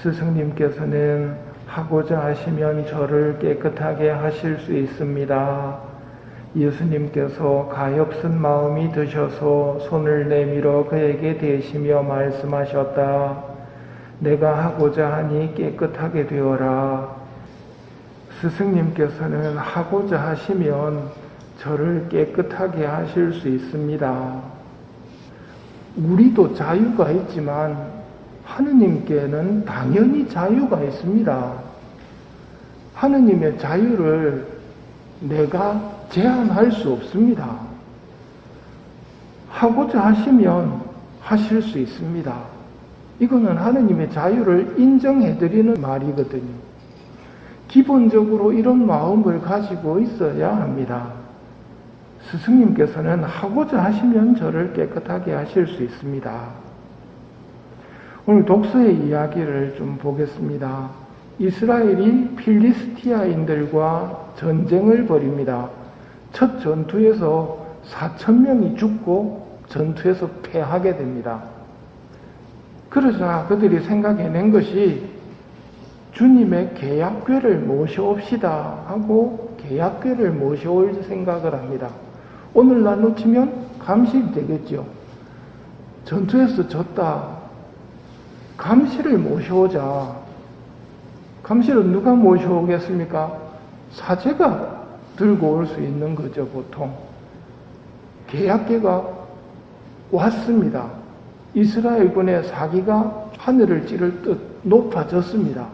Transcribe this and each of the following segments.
스승님께서는 하고자 하시면 저를 깨끗하게 하실 수 있습니다. 예수님께서 가엾은 마음이 드셔서 손을 내밀어 그에게 대시며 말씀하셨다. 내가 하고자 하니 깨끗하게 되어라. 스승님께서는 하고자 하시면 저를 깨끗하게 하실 수 있습니다. 우리도 자유가 있지만 하느님께는 당연히 자유가 있습니다. 하느님의 자유를 내가 제한할 수 없습니다. 하고자 하시면 하실 수 있습니다. 이거는 하느님의 자유를 인정해드리는 말이거든요. 기본적으로 이런 마음을 가지고 있어야 합니다. 스승님께서는 하고자 하시면 저를 깨끗하게 하실 수 있습니다. 오늘 독서의 이야기를 좀 보겠습니다. 이스라엘이 필리스티아인들과 전쟁을 벌입니다. 첫 전투에서 4,000명이 죽고 전투에서 패하게 됩니다. 그러자 그들이 생각해낸 것이 주님의 계약궤를 모셔옵시다 하고 계약궤를 모셔올 생각을 합니다. 오늘날 놓치면 감시이 되겠죠. 전투에서 졌다. 감시를 모셔오자. 감시를 누가 모셔오겠습니까? 사제가 들고 올 수 있는 거죠, 보통. 계약궤가 왔습니다. 이스라엘군의 사기가 하늘을 찌를 듯 높아졌습니다.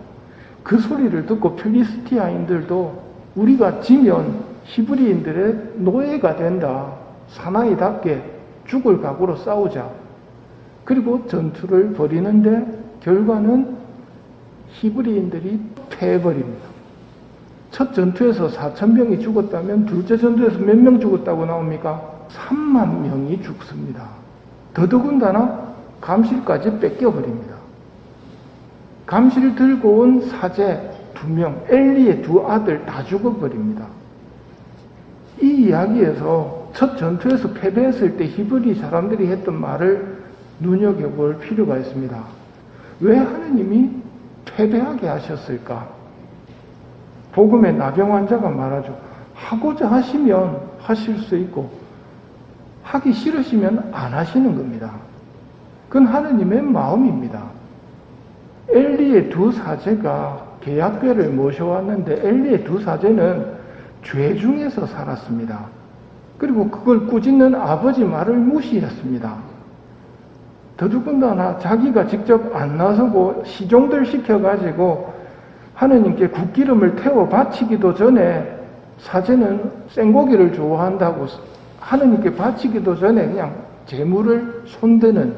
그 소리를 듣고 필리스티아인들도 우리가 지면 히브리인들의 노예가 된다. 사나이답게 죽을 각오로 싸우자. 그리고 전투를 벌이는데 결과는 히브리인들이 패해버립니다. 첫 전투에서 4,000명이 죽었다면 둘째 전투에서 몇 명 죽었다고 나옵니까? 3만 명이 죽습니다. 더더군다나 감실까지 뺏겨버립니다. 감실 들고 온 사제 2명, 엘리의 2 아들 다 죽어버립니다. 이 이야기에서 첫 전투에서 패배했을 때 히브리 사람들이 했던 말을 눈여겨볼 필요가 있습니다. 왜 하느님이 패배하게 하셨을까? 복음의 나병 환자가 말하죠. 하고자 하시면 하실 수 있고 하기 싫으시면 안 하시는 겁니다. 그건 하느님의 마음입니다. 엘리의 2 사제가 계약궤를 모셔왔는데 엘리의 2 사제는 죄 중에서 살았습니다. 그리고 그걸 꾸짖는 아버지 말을 무시했습니다. 더더군다나 자기가 직접 안 나서고 시종들 시켜가지고 하느님께 국기름을 태워 바치기도 전에 사제는 생고기를 좋아한다고 하느님께 바치기도 전에 그냥 재물을 손대는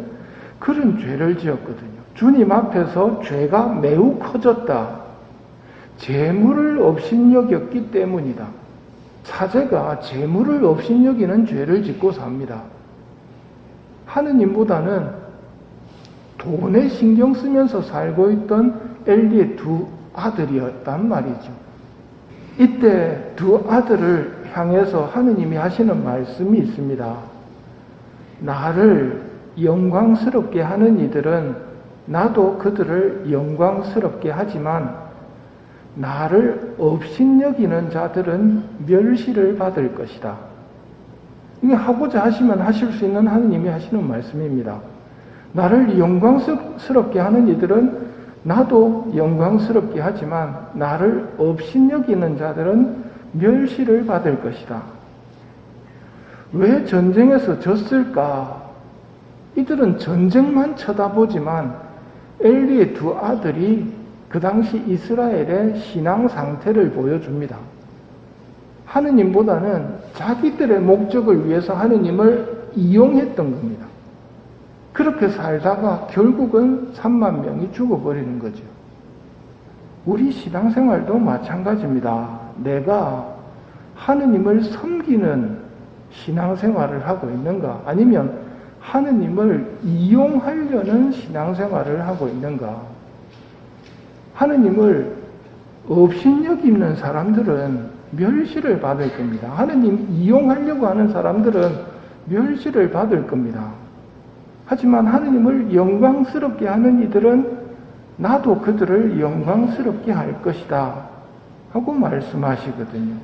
그런 죄를 지었거든요. 주님 앞에서 죄가 매우 커졌다. 재물을 업신여겼기 때문이다. 사제가 재물을 업신여기는 죄를 짓고 삽니다. 하느님보다는 돈에 신경 쓰면서 살고 있던 엘리의 2 아들이었단 말이죠. 이때 2 아들을 향해서 하느님이 하시는 말씀이 있습니다. 나를 영광스럽게 하는 이들은 나도 그들을 영광스럽게 하지만 나를 업신여기는 자들은 멸시를 받을 것이다. 이게 하고자 하시면 하실 수 있는 하느님이 하시는 말씀입니다. 나를 영광스럽게 하는 이들은 나도 영광스럽게 하지만 나를 업신여기는 자들은 멸시를 받을 것이다. 왜 전쟁에서 졌을까? 이들은 전쟁만 쳐다보지만 엘리의 2 아들이 그 당시 이스라엘의 신앙 상태를 보여줍니다. 하느님보다는 자기들의 목적을 위해서 하느님을 이용했던 겁니다. 그렇게 살다가 결국은 3만 명이 죽어버리는 거죠. 우리 신앙생활도 마찬가지입니다. 내가 하느님을 섬기는 신앙생활을 하고 있는가? 아니면 하느님을 이용하려는 신앙생활을 하고 있는가? 하느님을 업신여기는 사람들은 멸시를 받을 겁니다. 하느님 이용하려고 하는 사람들은 멸시를 받을 겁니다. 하지만 하느님을 영광스럽게 하는 이들은 나도 그들을 영광스럽게 할 것이다 하고 말씀하시거든요.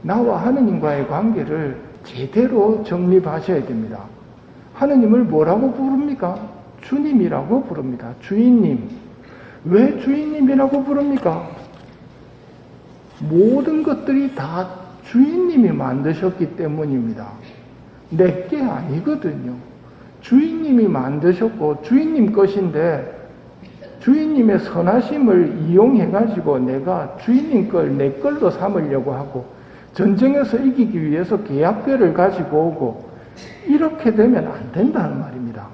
나와 하느님과의 관계를 제대로 정립하셔야 됩니다. 하느님을 뭐라고 부릅니까? 주님이라고 부릅니다. 주인님. 왜 주인님이라고 부릅니까? 모든 것들이 다 주인님이 만드셨기 때문입니다. 내게 아니거든요. 주인님이 만드셨고 주인님 것인데 주인님의 선하심을 이용해가지고 내가 주인님 걸 내 걸로 삼으려고 하고 전쟁에서 이기기 위해서 계약궤를 가지고 오고 이렇게 되면 안 된다는 말입니다.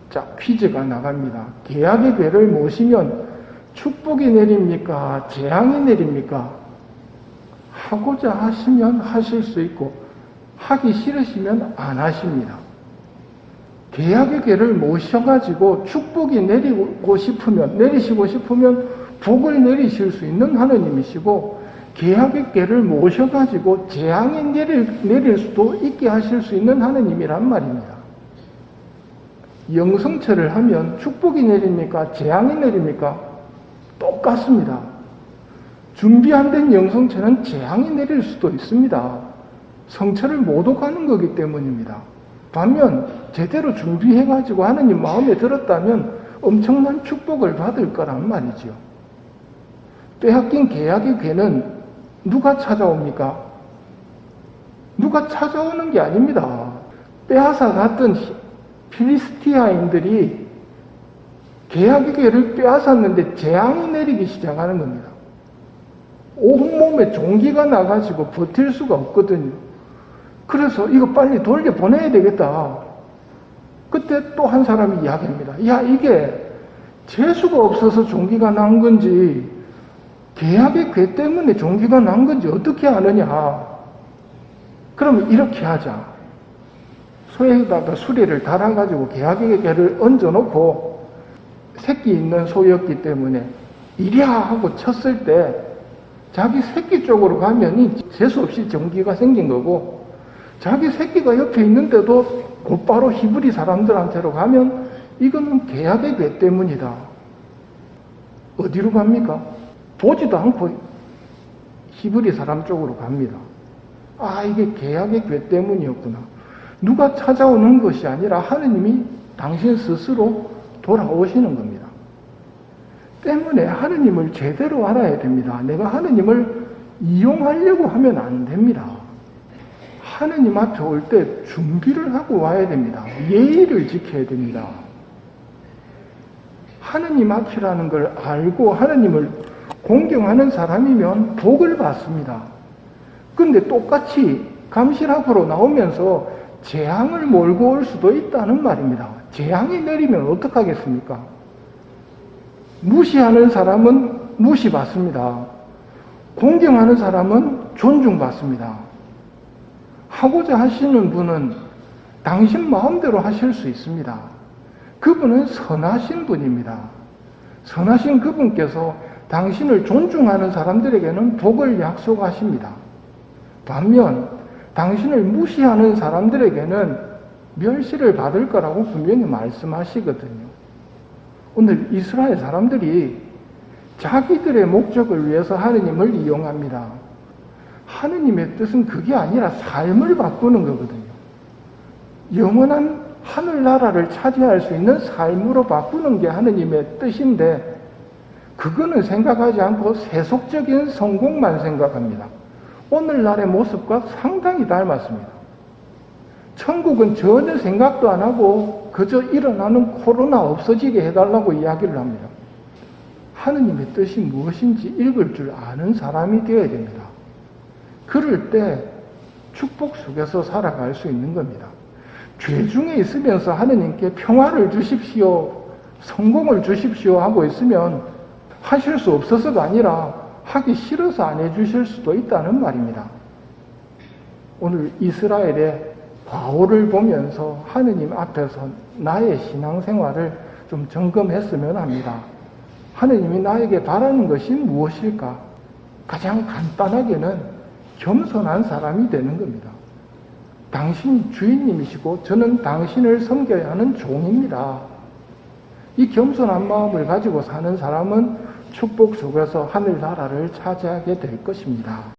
자, 퀴즈가 나갑니다. 계약의 궤를 모시면 축복이 내립니까? 재앙이 내립니까? 하고자 하시면 하실 수 있고 하기 싫으시면 안 하십니다. 계약의 궤를 모셔가지고 축복이 내리시고 싶으면 복을 내리실 수 있는 하느님이시고 계약의 궤를 모셔가지고 재앙이 내릴 수도 있게 하실 수 있는 하느님이란 말입니다. 영성체를 하면 축복이 내립니까? 재앙이 내립니까? 똑같습니다. 준비 안 된 영성체는 재앙이 내릴 수도 있습니다. 성체를 못 오가는 거기 때문입니다. 반면 제대로 준비해가지고 하느님 마음에 들었다면 엄청난 축복을 받을 거란 말이죠. 빼앗긴 계약의 궤는 누가 찾아옵니까? 누가 찾아오는 게 아닙니다. 빼앗아 갔던 필리스티아인들이 계약의 궤를 빼앗았는데 재앙이 내리기 시작하는 겁니다. 온몸에 종기가 나가지고 버틸 수가 없거든요. 그래서 이거 빨리 돌려보내야 되겠다. 그때 또 한 사람이 이야기합니다. 야, 이게 재수가 없어서 종기가 난 건지 계약의 궤 때문에 종기가 난 건지 어떻게 아느냐. 그러면 이렇게 하자. 소에다가 수레를 달아가지고 계약의 궤를 얹어놓고 새끼 있는 소였기 때문에 이랴 하고 쳤을 때 자기 새끼 쪽으로 가면 재수 없이 종기가 생긴 거고 자기 새끼가 옆에 있는데도 곧바로 히브리 사람들한테로 가면 이거는 계약의 궤 때문이다. 어디로 갑니까? 보지도 않고 히브리 사람 쪽으로 갑니다. 아, 이게 계약의 궤 때문이었구나. 누가 찾아오는 것이 아니라 하느님이 당신 스스로 돌아오시는 겁니다. 때문에 하느님을 제대로 알아야 됩니다. 내가 하느님을 이용하려고 하면 안 됩니다. 하느님 앞에 올 때 준비를 하고 와야 됩니다. 예의를 지켜야 됩니다. 하느님 앞이라는 걸 알고 하느님을 공경하는 사람이면 복을 받습니다. 근데 똑같이 감실 앞으로 나오면서 재앙을 몰고 올 수도 있다는 말입니다. 재앙이 내리면 어떡하겠습니까? 무시하는 사람은 무시받습니다. 공경하는 사람은 존중받습니다. 하고자 하시는 분은 당신 마음대로 하실 수 있습니다. 그분은 선하신 분입니다. 선하신 그분께서 당신을 존중하는 사람들에게는 복을 약속하십니다. 반면 당신을 무시하는 사람들에게는 멸시를 받을 거라고 분명히 말씀하시거든요. 오늘 이스라엘 사람들이 자기들의 목적을 위해서 하느님을 이용합니다. 하느님의 뜻은 그게 아니라 삶을 바꾸는 거거든요. 영원한 하늘나라를 차지할 수 있는 삶으로 바꾸는 게 하느님의 뜻인데 그거는 생각하지 않고 세속적인 성공만 생각합니다. 오늘날의 모습과 상당히 닮았습니다. 천국은 전혀 생각도 안 하고 그저 일어나는 코로나 없어지게 해달라고 이야기를 합니다. 하느님의 뜻이 무엇인지 읽을 줄 아는 사람이 되어야 됩니다. 그럴 때 축복 속에서 살아갈 수 있는 겁니다. 죄 중에 있으면서 하느님께 평화를 주십시오, 성공을 주십시오 하고 있으면 하실 수 없어서가 아니라 하기 싫어서 안 해주실 수도 있다는 말입니다. 오늘 이스라엘의 바울을 보면서 하느님 앞에서 나의 신앙생활을 좀 점검했으면 합니다. 하느님이 나에게 바라는 것이 무엇일까? 가장 간단하게는 겸손한 사람이 되는 겁니다. 당신이 주인님이시고 저는 당신을 섬겨야 하는 종입니다. 이 겸손한 마음을 가지고 사는 사람은 축복 속에서 하늘나라를 차지하게 될 것입니다.